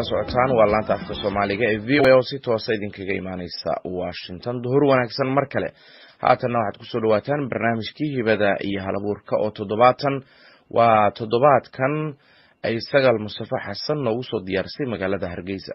socotaan waa laanta afka Soomaaliga ee VOA oo si toos ah idinkaga imaanaysa Washington. Duhur wanaagsan mar kale. Haatanna waxaad ku soo dhawaataan barnaamijkii hibada iyo halabuurka oo toddobaadkan ay Sagal Mustafa Xasan noogu soo diyaarsay magaalada Hargeysa.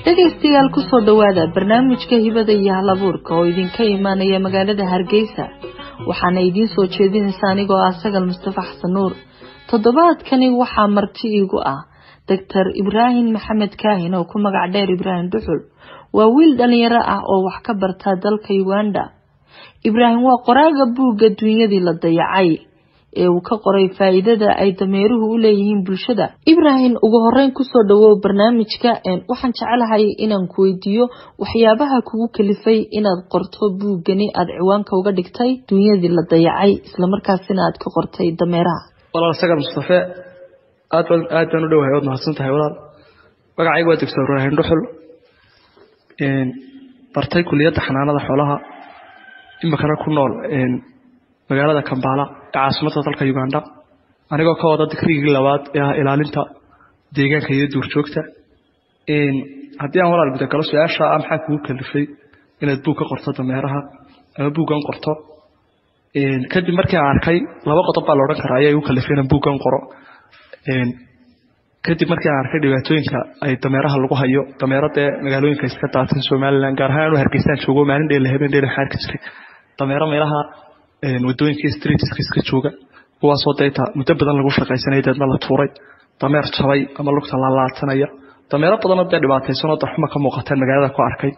dhegeystayaal ku soo dhawaada barnaamijka hibada iyo halabuurka oo idinka imaanaya magaalada Hargeysa waxaana idin soo jeedinaysaa anigoo ah Sagal Mustafa Xasan Nuur. Toddobaadkani waxaa marti iigu ah Dr. Ibrahim Maxamed Kaahin oo ku magac dheer Ibrahim Duxul. Waa wiil dhalinyaro ah oo wax ka barta dalka Uganda. Ibrahim waa qoraaga buugga Dunyadii la dayacay ee uu ka qoray faa'iidada ay dameeruhu u leeyihiin bulshada. Ibrahim ugu horeyn ku soo dhawow barnaamijka waxaan jecelahay inaan ku weydiiyo waxyaabaha kugu kalifay inaad qorto buuggani aad ciwaanka uga dhigtay Dunyadii la dayacay isla markaasina aad ka qortay dameeraha. walaal Sagal Mustafa aad baan u dhawahay oo mahadsantahay walaal. magacaygu waa Dr. Ibrahim Duxul bartay kulliyadda xanaanada xoolaha imakana ku nool magaalada Kampala caasimada dalka Uganda anigoo ka wada digriigii labaad ee ilaalinta deegaanka iyo duurjoogta. haddii aan walaal gudagalo su'aasha maxaa kugu kalifay inaad buug ka qorto dameeraha ama buuggan qorto kadib markii aan arkay laba qodob baa la odhan karaa ayaa igu kalifay inaan buuggan qoro. kadib markii aan arkay dhibaatooyinka ay dameeraha lagu hayo dameerada magaalooyinka iska daadsan Soomaaliland gaar ahaan Hargeysa joogo maalin dheer la habeen dheer xaarka jiray dameero meelaha wadooyinka streets iska jooga kuwaasoo dayta muddo badan lagu shaqaysanay dadna la tuuray dameer jabay ama lugta la laatanaya dameero badan oo dhibaataysan oo darxuma ka muuqata magaalada ku arkay.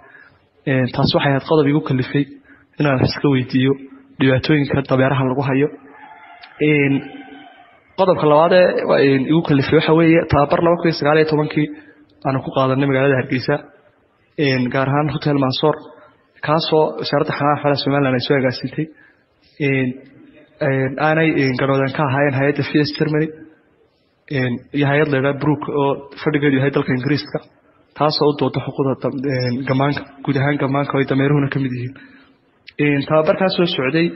taas waxay ahayd qodob igu kalifay inaan iska weydiiyo dhibaatooyinka dameeraha lagu hayo. qodobka labaad ee igu kalifay waxa weeye tababar 2019 aan ku qaadanay magaalada Hargeysa gaar ahaan Hotel Mansour kaasoo wasaaradda xanaanada xoolaha Soomaaliland ay soo agaasintay aanay garoodan ka ahaayeen hay'adda FS Germany iyo hay'ad leedahay Brook oo fadhigeedu yahay dalka Ingiriiska taasoo u dooda xuquuqda gamaanka guud ahaan gamaanka oo dameeruhuna ka mid yihiin. tababarkaas soo socday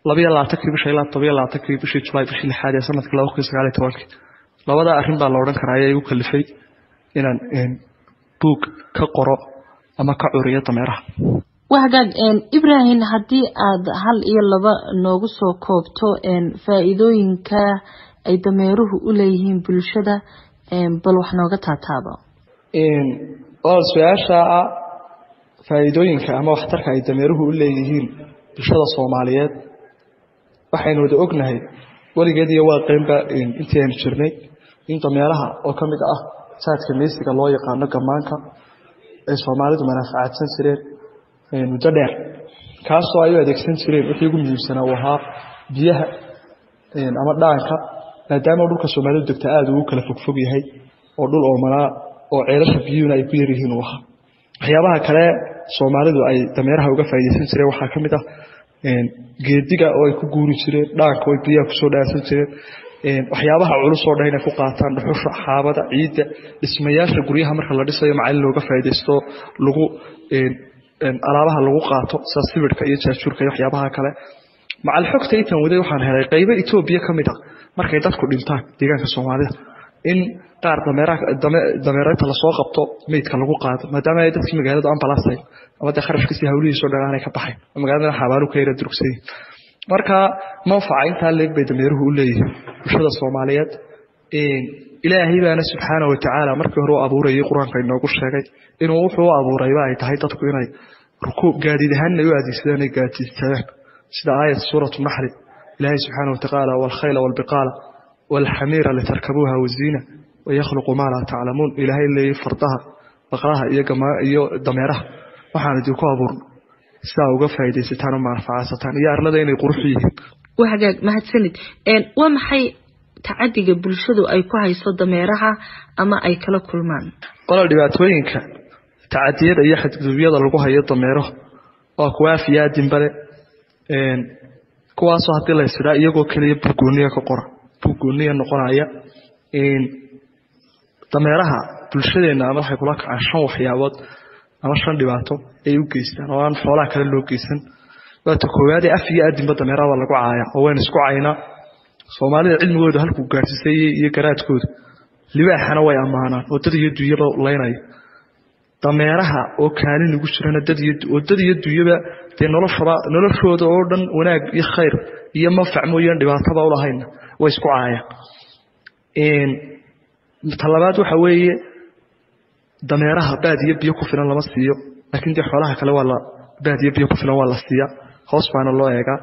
22 bishii ilaa 27 bishii July bishii 6 ee sanadka 2019 labada arrin baa la odhan karaa ayaa igu kalifay inaan buug ka qoro ama ka curiyo dameeraha. wahagaag Ibrahim haddii aad hal iyo laba noogu soo koobto faa'iidooyinka ay dameeruhu u leeyihiin bulshada bal wax nooga taataabo. oo su'aasha faa'iidooyinka ama waxtarka ay dameeruhu u leeyihiin bulshada Soomaaliyeed waxaynu wada ognahay waligeed iyo waaqeynba intii aan jirnay in dameeraha oo ka mid ah saadka meesiga loo yaqaan gamaanka ee Soomaalidu manfaacadsan jireen muddo dheer kaasoo ay u adeegsan jireen wixii ugu muhiimsanaa waxa biyaha ama dhaanka maadaama dhulka Soomaalidu degta aad ugu kala fog yahay oo dhul oomanaa oo ceelasha biyuuna ay ku yar yihiin waxyaabaha kale Soomaalidu ay dameeraha uga faa'iideysan jireen waxaa ka mid ah geediga oo ay ku guuri jireen dhaanka oo biyaha ku soo dhaarsan jireen waxyaabaha culus oo dhan ay ku qaataan dhuxusha xaabada ciidda dhismayaasha guryaha marka la dhisayo macallin looga faa'iideysto lagu alaabaha lagu qaato sida sibirka iyo jaajuurka iyo waxyaabaha kale. macal xogta intaan waday waxaan helay qaybo Itoobiya ka mid ah markay dadku dhintaan deegaanka Soomaalida in qaar dameeraha la soo qabto meydka lagu qaado maadaama ay dadkii magaalada ambalaasay ama kharashkiisa hawlihiisa oo dhan ay ka baxay magaalada xabaaru ka yara durugsay. marka manfaca inta leeg bay dameeruhu u leeyihiin bulshada Soomaaliyeed. ilaahay baana subxaanahu wa ta'ala markii hore uu abuuray quraanka inoogu sheegay inuu wuxuu abuuray ay tahay dadku inay rukuub gaadiid ahaan ay u adeegsadaan ay gaadiidtaan sida aayad suuratu Nahl ilaahay subxaanahu wa ta'ala wal khayla wal biqala wal hamira litarkabuha wa zina wa yakhluqu ma la ta'lamun ilaahay leeyahay fardaha baqraha iyo dameeraha waxaan idin ku abuurnay saa uga faa'iideysataan oo manfaacsataan iyo arlada inay qurux yihiin. wahagaag mahadsanid waa maxay tacadiga bulshadu ay ku hayso dameeraha ama ay kala kulmaan. qolal dhibaatooyinka tacadiyada iyo xadgudubyada lagu hayo dameero oo kuwa fiyaadin bale kuwaasoo haddii la israa iyagoo kaliya buugooniya ka qora buugooniya noqonaya dameeraha bulshadeena ama waxay kula kacaan 5 waxyaabood ama 5 dhibaato ay u geystaan oo aan xoolaha kale loo geysan waata koowaad af iyo adinba dameeraha waa lagu caaya oo waan isku caayna Soomaalida cilmigooda halku gaarsiisay iyo garaadkooda libaaxana way amaanaan oo dad iyo duuyaba leeynay dameeraha oo kaalin ugu jirana dad iyo duuyaba de noloshooda oo dhan wanaag iyo khayr iyo manfac mooyaan dhibaato ba u lahayn way isku caaya talabaad waxa weeye dameeraha baadiye biyo ku filan lama siiyo laakiin de xoolaha kale waa la baadiye biyo ku filan waa la siiya hoos baana loo eega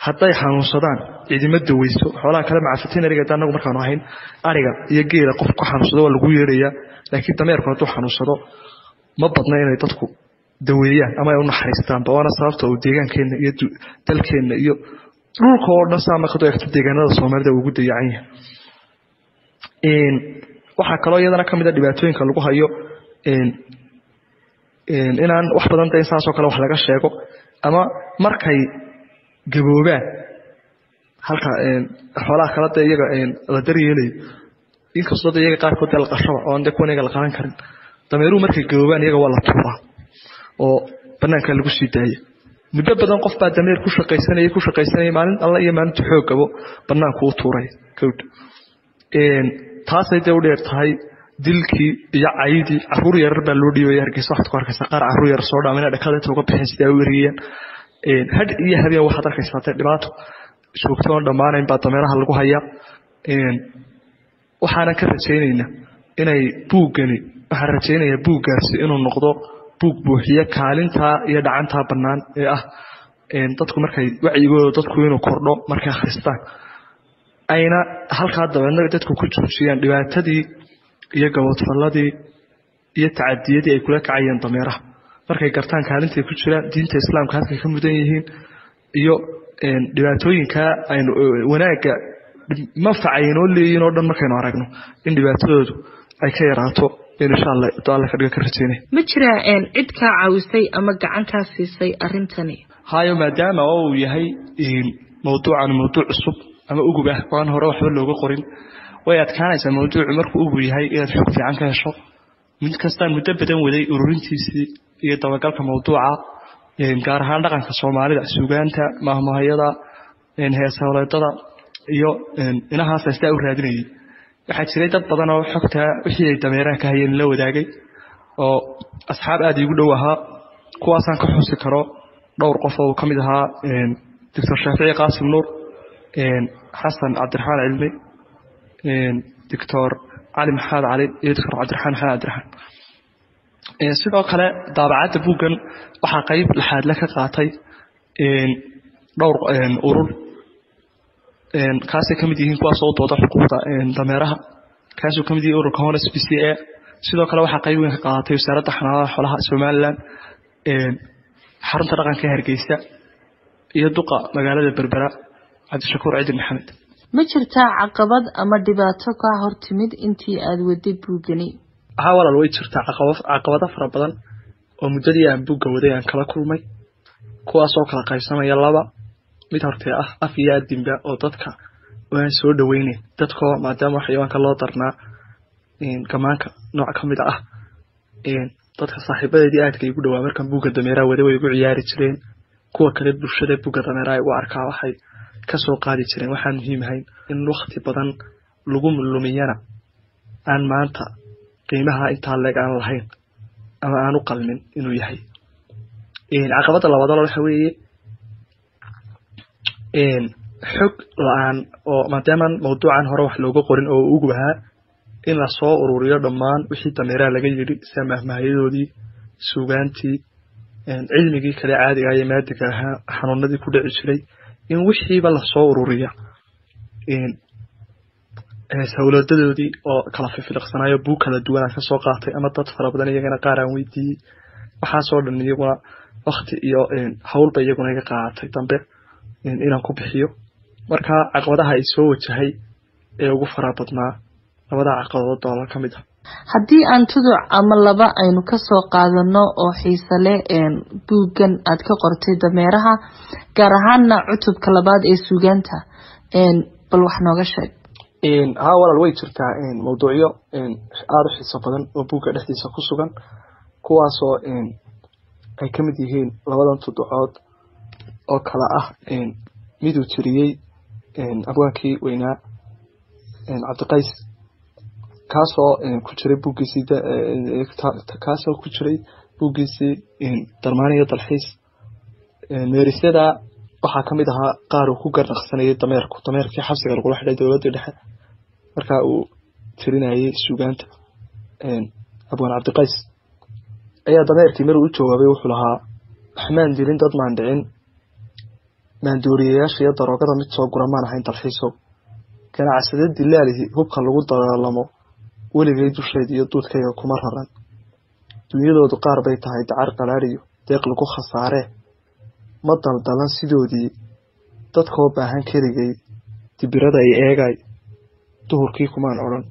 hadday xanuunsadaan ciidima daweyso xoolaha kale macafatiin ariga anagu markaan ahayn ariga iyo geela qof ku xanuunsado waa lagu yeerayaa laakiin dameerku hadduu xanuunsado ma badna inay dadku daweeyaan ama ay u naxariistaan bawana sababta uu deegaankeena iyo dalkeena iyo dhulka oo dhan saama ka doogta deegaanada Soomaalida ugu dayacan yahay waxa kale oo iyadana kamid ah dhibaatooyinka lagu hayo inaan wax badan tahay saasoo kale wax laga sheego ama markay gaboobaan halka xoolaha kala iyaga la daryeelay inkastoo iyaga qaar kood la qashaba oo aan kuwaniga la qaran karin dameeruhu markay gaboobaan iyaga waa la tuuraa oo banaanka lagu sii daayay muddo badan qof baa dameer ku shaqaysanayay maalin alla iyo maalinta xoog gabo banaanka u tuuray kood taasay u dheer tahay dilkii iyo caydii caruur yar baa loo dhiibay Hargeysa waxaad ku arkaysaa qaar caruur yar soo dhaamina dhakada uga bixin sida ay u wariyeen had iyo habeen waxaad arkaysaa dhibaato joogto dhamaanayn baa dameeraha lagu hayaa waxaana ka rajaynaynaa inay buuggaasi inuu noqdo buug buuxiya kaalinta iyo dhacanta bannaan ee ah dadku markay wacyigooda dadku inuu kordho markay akhristaan ayna halka dabeedna dadku ku joojiyaan dhibaatadii iyo gabadfaladii iyo tacadiyadii ay kula kacayeen dameeraha markay gartaan kaalinta ku jiraan diinta islaamka halka ka mudan yihiin iyo dhibaatooyinka aynu wanaaga manfacaynoo leeyihiin oo dhan markaynu aragno in dhibaatadoodu ay ka yaraato insha Allah taala ka dhiga karteenay ma jira cid ka caawisay ama gacan ka siisay arintani hayo maadaama uu yahay mowduuc cusub ama ugu baahan waan hore waxba looga qorin way adkaanaysaa mowduucu markuu ugu yahay inaad xog fiican ka hesho mid kasta muddo badan waday ururintiisii iyo dabagalka mowduuca gaar ahaan dhaqanka Soomaalida suugaanta mahmahayada heesawleedada iyo inahaas ay u raadinayeen waxa jiray dad badan oo xogta wixii ay dameeraha ka hayeen la wadaagay oo asxaab aad igu dhow ahaa kuwaas aan ka xusi karo dhowr qof oo kamid ahaa Dr. Shaafici Qaasim Nuur Xasan Cabdiraxmaan Cilmi Dr. Ali Maxamed Ali iyo Dr. Cabdiraxmaan Cabdiraxmaan sidoo kale daabacada buugan waxa qayb laxaad la ka qaatay dhowr urur kaasay kamid yihiin kuwaas oo dooda xuquuqda dameeraha kaasoo kamid yahay ururka Honest PCA sidoo kale waxa qayb weyn ka qaadatay wasaaradda xanaanada xoolaha Soomaaliland xarunta dhaqanka Hargeysa iyo duqa magaalada Berbera Cabdishakuur Ciidin Maxamed ma jirtaa caqabad ama dhibaato ka hortimid intii aad waday buugani walaal way jirtaa caqabado fara badan oo muddadii aan buugga waday aan kala kulmay kuwaas oo kala qaybsamaya laba mid hortay ah af iyo adinba oo dadka waan soo dhaweynay dadka maadaama xayawaanka loo darnaa kamaanka nooc kamid ah dadka saaxiibadeedii aadka igu dhawaa markan buugga dameeraha waday way ugu ciyaari jireen kuwa kale bulshada buugga dameeraha ay u arkaa waxay ka soo qaadi jireen waxaan muhiim ahayn in waqti badan lagu lumiyana aan maanta qiimaha inta leeg aan lahayn ama aan u qalmin inuu yahay caqabada labaad waxa weeye xog la'aan oo maadaama mowduucan hore wax looga qorin oo ugu bahaa in la soo ururiyo dhammaan wixii dameeraha laga yiri samahmahayadoodii suugaantii cilmigii kale caadiga ah ee maadiga ahaa xanuunadii ku dhici jiray in wixiiba la soo ururiyo sawladoodii oo kala fiiqsanayo buug kala duwan ka soo qaatay ama dad fara badan iyagana qaar aan weydiiyay waxa soo dhan iyaguna waqti iyo hawlba iyaguna iga qaatay dambe inaan ku bixiyo marka caqabadaha ay soo wajahay ee ugu fara badnaa labada caqabadood oo ka mid ah haddii aan tuduc ama laba aynu ka soo qaadano oo xiiso leh buuggan aad ka qortay dameeraha gaar ahaanna cutubka labaad ee suugaanta bal wax nooga sheeg ها walaal way jirtaa mawduucyo aad u xiiso badan oo buugga dhexdiisa ku sugan kuwaasoo ay ka mid yihiin labadan tuducood oo kala ah miduu tiriyey abwaankii weynaa cabdiqays kaasoo ku jiray buuggiisii darmaaniyo dalxiis meerisyada waxaa ka mid ahaa qaar uu ku garnaqsanayay dameerkii xabsiga lagula xidhay dowladdii dhexe markaa uu tirinayay suugaanta abwaan cabdiqays ayaa dameerkii maruu u jawaabay wuxuu lahaa waxmaan dilin dad maan dhicin maandooriyayaasha iyo daroogada mid soo gura maan ahayn dalxiisow ganacsade dilaalihi hubka lagu dagaalamo weligay dushayda iyo duudkayga kuma raran dunyadoodu qaar bay tahay dacar qalaadhiyo deeq lagu khasaaree ma daldalan sidoodii dadkoo baahan keligay dibirada ay eegay duhurkii kumaan odhan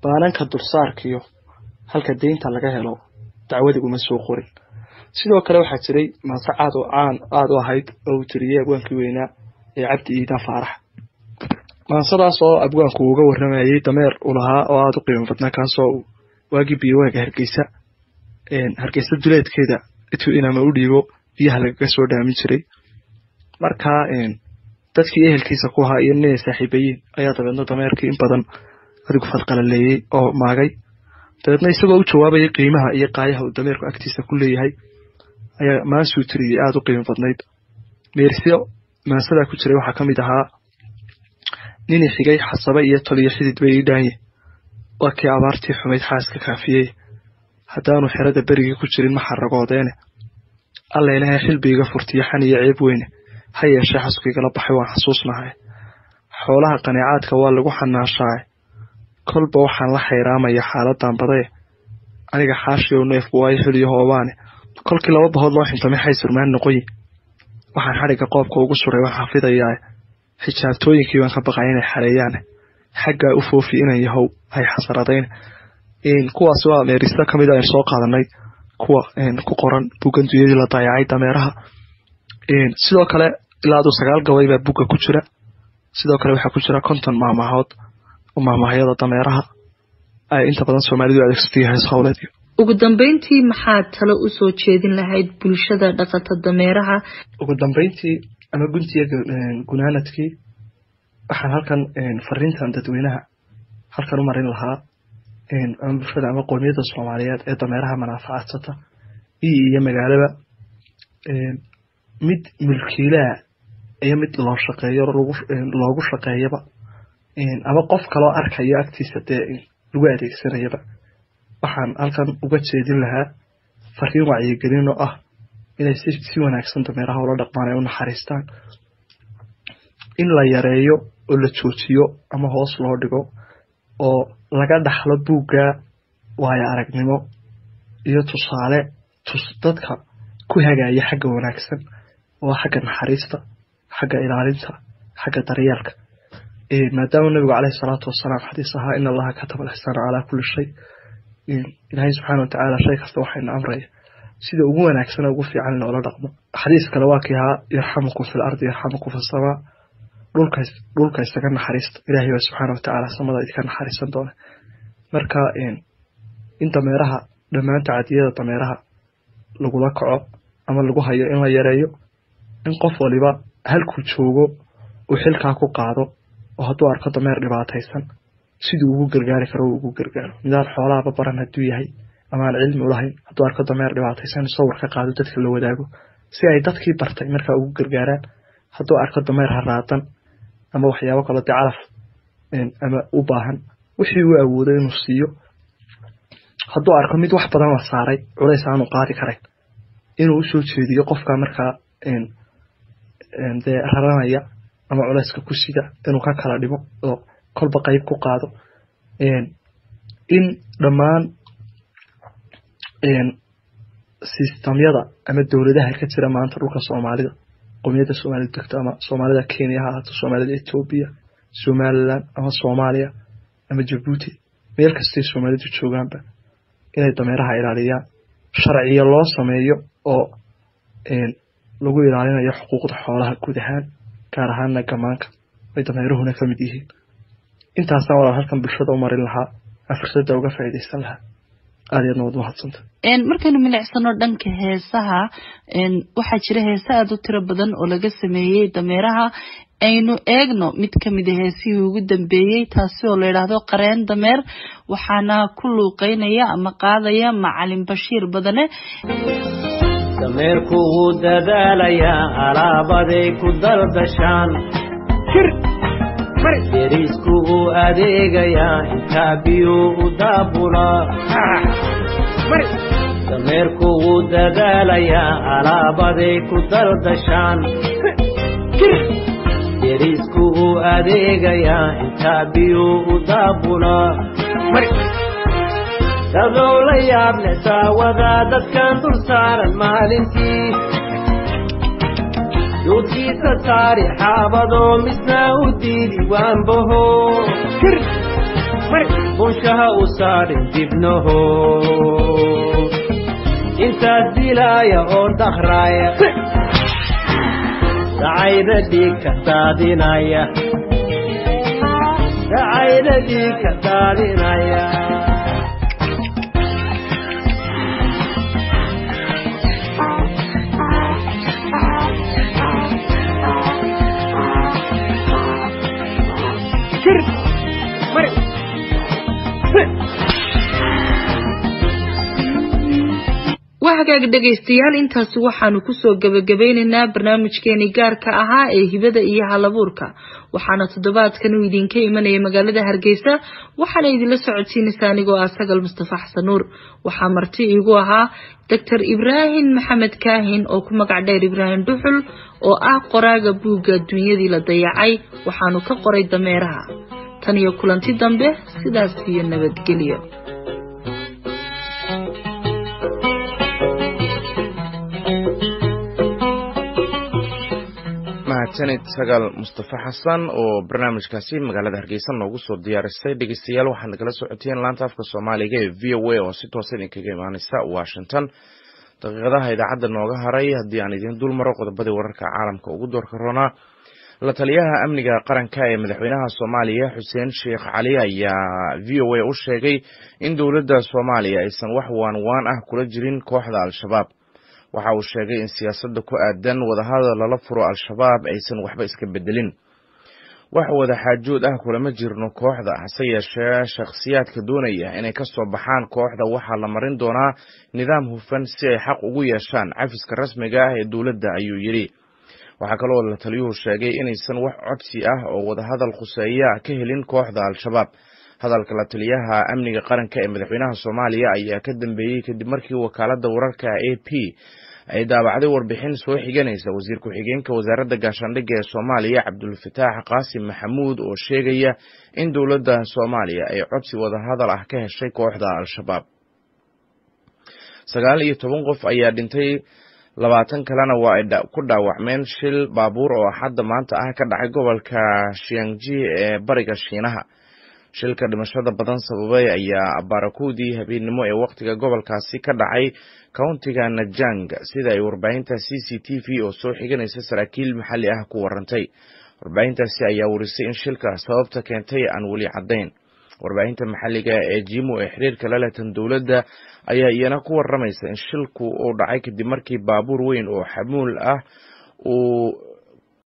baananka dulsaarkiyo halka deynta laga helo dacwadiguma soo qorin sidoo kale waxaa jiray maase aad u ahayd oo uu tiriyey abwaankii weynaa ee cabdi iidaan faarax maansadaas oo abwaanku uga warramayay dameer u lahaa oo aad u qiimo badnaa kaasoo waagii biyowaaga hargeysa duleedkeeda intuu inama u dhiibo biyaha lagaga soo dhaamin jiray markaa dadkii ehelkiisa ku ahaa iyo ninay saaxiibayiin ayaa dabeedna dameerkii in badan adigu fadqalaleeyey oo maagay dabeedna isagoo u jawaabayay qiimaha iyo qaayaha uu dameerku agtiisa ku leeyahay ayaa maansuu tiriyey aad u qiimo badnayd meersyo maansadaa ku jiray waxaa ka mid ahaa ninii xigay xasabe iyo toliyo xidid bay ii dhaanye waa kii abaartii xumayd xaaska kaafiyey haddaanu xerada berigii ku jirin ma xaragoodeene alla ilaahay xilbiiga furtiyo xan iyo ceeb weyne ha yeeshee xaskigala baxay waan xasuusnahay xoolaha qaneecaadka waa lagu xanaashaaye kolba waxaan la xayraamaya xaaladan badae aniga xaashiyow neefku waayo xuliyo hoobaane kolkii 2 bahood loo xintamay xaysurmaan noqoyi waxaan xadhigga qoobka ugu suray waan xafidayaa xijaabtooyinkii waan ka baqay inay xareeyaan xaggaa u foofi inaan yahow ay xasaradayn kuwaas waa meerista ka mid ah soo qaadanay kuwa ku qoran buuggan dunyadii la daayacay dameeraha sidoo kale ilaa 9 gabay baa buugga ku jira sidoo kale waxaa ku jira 50 maahmaahood oo maahmaahayada dameeraha ay inta badan Soomaalidu adeegsatay hees hawleed ugu dambeyntii maxaa talo u soo jeedin lahayd bulshada dhaqata dameeraha ugu dambeyntii ama guntiga gunaanadkii waxaan halkan fariintan dadweynaha halkan u marin lahaa ama bulshada ama qoomiyadda Soomaaliyeed ee dameeraha manaafacadsata iyo magaalada mid mulkiilaa iyo mid loo shaqeeyo loogu shaqeeyaba ama qof kaloo arkayo agtiisa lagu adeegsanayaba waxaan halkan uga jeedin lahaa fariin wacyigelin oo ah inay si wanaagsan dameeraha ula dhaqmaan ay u naxariistaan in la yareeyo oo la joojiyo ama hoos loo dhigo oo laga dhaxlo buugga waayo aragnimo iyo tusaale dadka ku hagaaya xagga wanaagsan oo xagga naxariista xagga ilaalinta xagga daryeelka maadaama nabigu calayhi salaatu wasalaam xadiis ahaa in allaha kataba al-ihsaana calaa kulli shay ilaahay subxaana watacaala shay kasta waxayna amraya sida ugu wanaagsan ugu fiican in loola dhaqmo xadiis kale waa kii ahaa yarxamukum fil ardi yarxamukum fis samaa dhulka isaga naxariista ilaahay subxaana watacaala samada idinka naxariisan doona marka in dameeraha dhammaan tacadiyada dameeraha lagula kaco ama lagu hayo in la yareeyo in qof waliba halkuu joogo uu xilkaa ku qaado oo hadduu arko dameer dhibaataysan siduu ugu gargaari karo ugu gargaaro midaan xoolaha baran hadduu yahay ama aan cilmi u lahayn hadduu arko dameer dhibaataysan sawir ka qaado dadka la wadaago si ay dadkii bartay markaa ugu gargaaraan hadduu arko dameer haraadan ama waxyaabo kale calaf ama u baahan wixii uu awoodo inuu siiyo hadduu arko mid wax badan la saaray culays aanu qaadi karayn inuu u soo jeediyo qofka markaa raranaya ama culayska ku sida inuu ka kala dhimo oo kolba qayb ku qaado in dhammaan sistamyada ama dowladaha ka jira maanta dhulka Soomaalida qowmiyadda Soomaalida degta ama Soomaalida Kenya ha ahaato Soomaalida Ethiopia Somaliland ama Soomaaliya ama Djibouti meel kasta Soomaalidu joogaanba inay dameeraha ilaaliyaan sharciyo loo sameeyo oo lagu ilaalinayo xuquuqda xoolaha guud ahaan gaar ahaan gamaanka ay dameeruhuna ka mid yihiin intaasna walaal halkan bulshada u marin lahaa fursada uga faa'iideysan lahaa aad iyo aad mahadsanta markaynu milicsano dhanka heesaha waxaa jira heesa aad u tiro badan oo laga sameeyey dameeraha aynu eegno mid kamid ah heesihii ugu dambeeyey taasi oo la yiraahdo qareen dameer waxaana ku luuqeynaya ama qaadaya macalin Bashiir Badane dameerku wuu dadaalayaa alaabaday ku daldashaan derisku uu adeegayaa intaa biyuu u daabulaa dameerku wuu dadaalayaa alaabaday ku daldashaan derisku uu adeegayaa intaa biyuu u daabulaa dadoo la yaab leh saawada dadkan dul saaran maalintii duudkiisa saari xaabadoo misna u diidi waanbaho bunshaha u saarin dibnaho intaas dilaaya oo dakhraaya dacayda dhiig ka daadinaya dacayda dhiig ka daadinaya waxaad dhageystayaal intaas waxaanu ku soo gabagabeynaa barnaamijkeeni gaarka ahaa ee hibada iyo halabuurka waxaana toddobaadkan uu idinka imanaya magaalada Hargeysa waxaana idin la socodsiinaysaa anigoo Sagal Mustafa Xasan Nuur waxa marti igu ahaa Dr. Ibrahim Maxamed Kaahin oo ku magac dheer Ibrahim Duxul oo ah qoraaga buugga dunyadii la dayacay waxaanu ka qoray dameeraha tan iyo kulanti dambe sidaas iyo nabadgelyo mahadsanid Sagal Mustafa Xasan oo barnaamijkaasi magaalada Hargeysa noogu soo diyaarisay dhageystayaal waxaad nagala socoteen laanta afka Soomaaliga ee VOA oo si toos ah idinkaga imaanaysa Washington daqiiqadaha idaacadda nooga haray haddii aan idin dul maro qodobadii wararka caalamka ugu doorka roona la taliyaha amniga qaranka ee madaxweynaha Soomaaliya Xuseen Sheekh Cali ayaa VOA u sheegay in dawladda Soomaaliya aysan wax waan ah kula jirin kooxda Al-Shabaab waxa uu sheegay in siyaasadda ku aadan wadahadal lala furo Al-Shabaab aysan waxba iska bedelin wax wada xaajood ah kulama jirno kooxda hase yeeshee shakhsiyaadka doonaya inay ka soo baxaan kooxda waxa la marin doonaa nidaam hufan si ay xaq ugu yeeshaan cafiska rasmiga ah ee dawladda ayuu yiri waxa kale oo la taliyuhu sheegay inaysan wax codsi ah oo wadahadal khuseeya ka helin kooxda Al-Shabaab hadalka la taliyaha amniga qaranka ee madaxweynaha Soomaaliya ayaa ka dambeeyay kadib markii wakaaladda wararka AP ay daabacday warbixin soo xiganaysa wasiir ku-xigeenka wasaaradda gaashaandhigga ee Soomaaliya Cabdul Fataax Qaasim Maxamuud oo sheegaya in dawladda Soomaaliya ay codsi wadahadal ah ka heshay kooxda Al-Shabaab 19 qof ayaa dhintay 20 kalena waa ay ku dhaawacmeen shil baabuur oo hadda maanta ah ka dhacay gobolka Xiangji ee bariga Shiinaha shilka dhimashada badan sababay ayaa barakoodii habeenimo ee waqtiga gobolkaasi ka dhacay countiga Najang sida ay warbaahinta CCTV oo soo xiganaysa saraakiil maxalli ah ku warantay warbaahintaasi ayaa warisay in shilka sababta keentay aan wali cadeyn warbaahinta maxalliga ee Jimo ee xiriirka la leh tan dawladda ayaa iyana ku waramaysa in shilku uu dhacay kadib markii baabuur weyn oo xamuul ah uu